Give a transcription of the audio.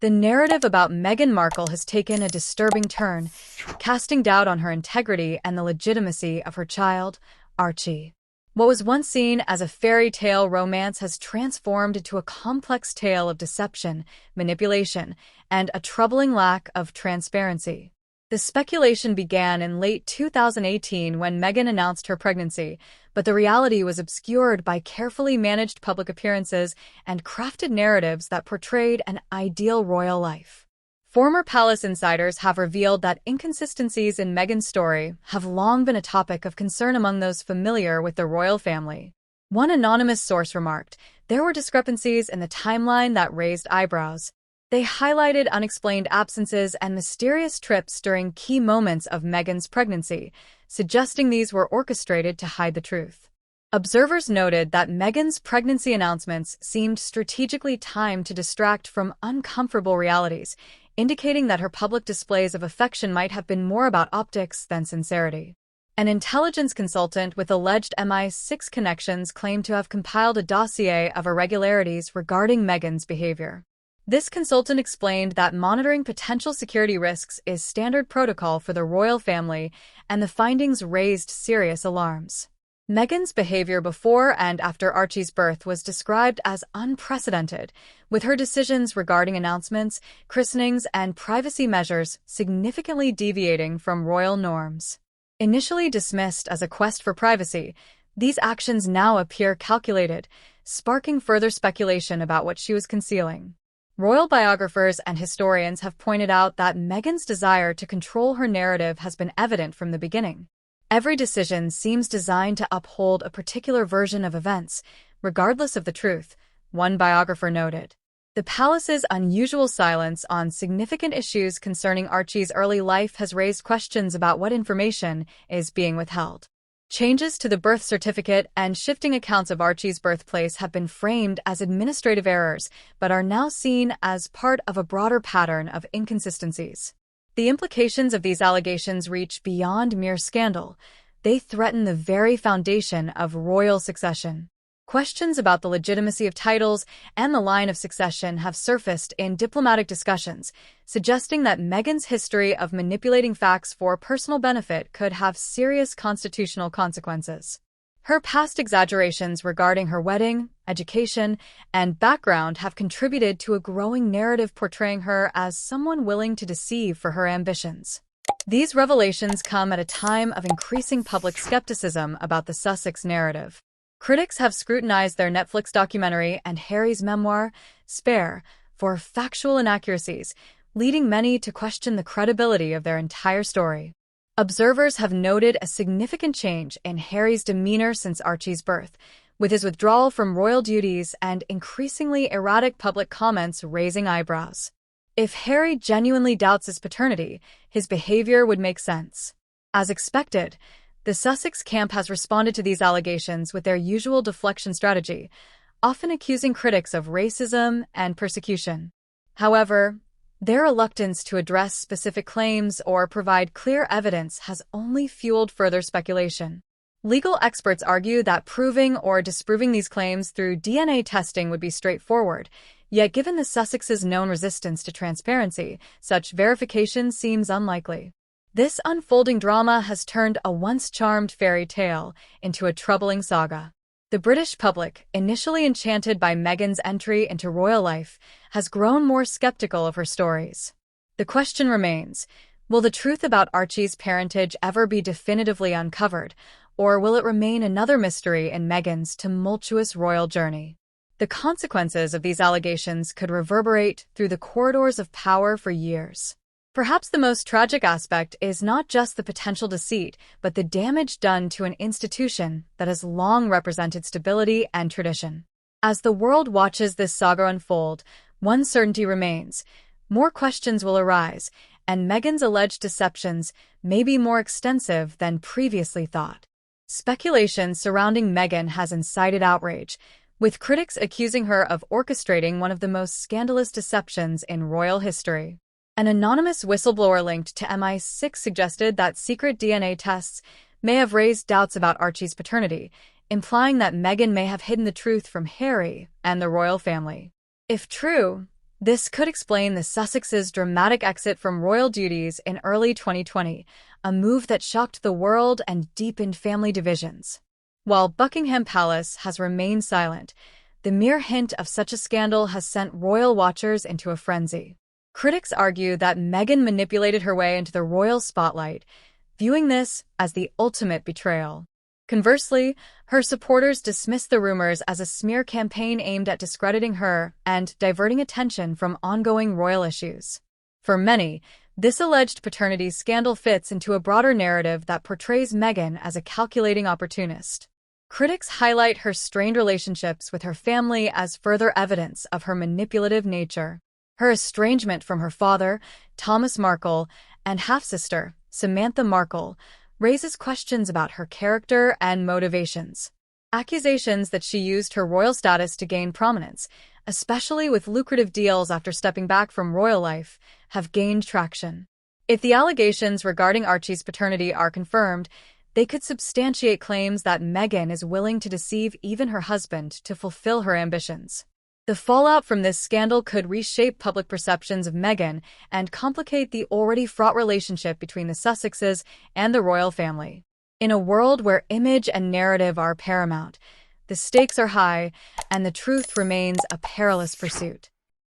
The narrative about Meghan Markle has taken a disturbing turn, casting doubt on her integrity and the legitimacy of her child, Archie. What was once seen as a fairy tale romance has transformed into a complex tale of deception, manipulation, and a troubling lack of transparency. The speculation began in late 2018 when Meghan announced her pregnancy, but the reality was obscured by carefully managed public appearances and crafted narratives that portrayed an ideal royal life. Former palace insiders have revealed that inconsistencies in Meghan's story have long been a topic of concern among those familiar with the royal family. One anonymous source remarked, "There were discrepancies in the timeline that raised eyebrows. They highlighted unexplained absences and mysterious trips during key moments of Meghan's pregnancy, suggesting these were orchestrated to hide the truth." Observers noted that Meghan's pregnancy announcements seemed strategically timed to distract from uncomfortable realities, indicating that her public displays of affection might have been more about optics than sincerity. An intelligence consultant with alleged MI6 connections claimed to have compiled a dossier of irregularities regarding Meghan's behavior. This consultant explained that monitoring potential security risks is standard protocol for the royal family, and the findings raised serious alarms. Meghan's behavior before and after Archie's birth was described as unprecedented, with her decisions regarding announcements, christenings, and privacy measures significantly deviating from royal norms. Initially dismissed as a quest for privacy, these actions now appear calculated, sparking further speculation about what she was concealing. Royal biographers and historians have pointed out that Meghan's desire to control her narrative has been evident from the beginning. Every decision seems designed to uphold a particular version of events, regardless of the truth, one biographer noted. The palace's unusual silence on significant issues concerning Archie's early life has raised questions about what information is being withheld. Changes to the birth certificate and shifting accounts of Archie's birthplace have been framed as administrative errors, but are now seen as part of a broader pattern of inconsistencies. The implications of these allegations reach beyond mere scandal. They threaten the very foundation of royal succession. Questions about the legitimacy of titles and the line of succession have surfaced in diplomatic discussions, suggesting that Meghan's history of manipulating facts for personal benefit could have serious constitutional consequences. Her past exaggerations regarding her wedding, education, and background have contributed to a growing narrative portraying her as someone willing to deceive for her ambitions. These revelations come at a time of increasing public skepticism about the Sussex narrative. Critics have scrutinized their Netflix documentary and Harry's memoir, Spare, for factual inaccuracies, leading many to question the credibility of their entire story. Observers have noted a significant change in Harry's demeanor since Archie's birth, with his withdrawal from royal duties and increasingly erratic public comments raising eyebrows. If Harry genuinely doubts his paternity, his behavior would make sense. As expected, the Sussex camp has responded to these allegations with their usual deflection strategy, often accusing critics of racism and persecution. However, their reluctance to address specific claims or provide clear evidence has only fueled further speculation. Legal experts argue that proving or disproving these claims through DNA testing would be straightforward, yet given the Sussexes' known resistance to transparency, such verification seems unlikely. This unfolding drama has turned a once-charmed fairy tale into a troubling saga. The British public, initially enchanted by Meghan's entry into royal life, has grown more skeptical of her stories. The question remains, will the truth about Archie's parentage ever be definitively uncovered, or will it remain another mystery in Meghan's tumultuous royal journey? The consequences of these allegations could reverberate through the corridors of power for years. Perhaps the most tragic aspect is not just the potential deceit, but the damage done to an institution that has long represented stability and tradition. As the world watches this saga unfold, one certainty remains: more questions will arise, and Meghan's alleged deceptions may be more extensive than previously thought. Speculation surrounding Meghan has incited outrage, with critics accusing her of orchestrating one of the most scandalous deceptions in royal history. An anonymous whistleblower linked to MI6 suggested that secret DNA tests may have raised doubts about Archie's paternity, implying that Meghan may have hidden the truth from Harry and the royal family. If true, This could explain the Sussexes' dramatic exit from royal duties in early 2020, a move that shocked the world and deepened family divisions. While Buckingham Palace has remained silent, the mere hint of such a scandal has sent royal watchers into a frenzy. Critics argue that Meghan manipulated her way into the royal spotlight, viewing this as the ultimate betrayal. Conversely, her supporters dismiss the rumors as a smear campaign aimed at discrediting her and diverting attention from ongoing royal issues. For many, this alleged paternity scandal fits into a broader narrative that portrays Meghan as a calculating opportunist. Critics highlight her strained relationships with her family as further evidence of her manipulative nature. Her estrangement from her father, Thomas Markle, and half-sister, Samantha Markle, raises questions about her character and motivations. Accusations that she used her royal status to gain prominence, especially with lucrative deals after stepping back from royal life, have gained traction. If the allegations regarding Archie's paternity are confirmed, they could substantiate claims that Meghan is willing to deceive even her husband to fulfill her ambitions. The fallout from this scandal could reshape public perceptions of Meghan and complicate the already fraught relationship between the Sussexes and the royal family. In a world where image and narrative are paramount, the stakes are high, and the truth remains a perilous pursuit.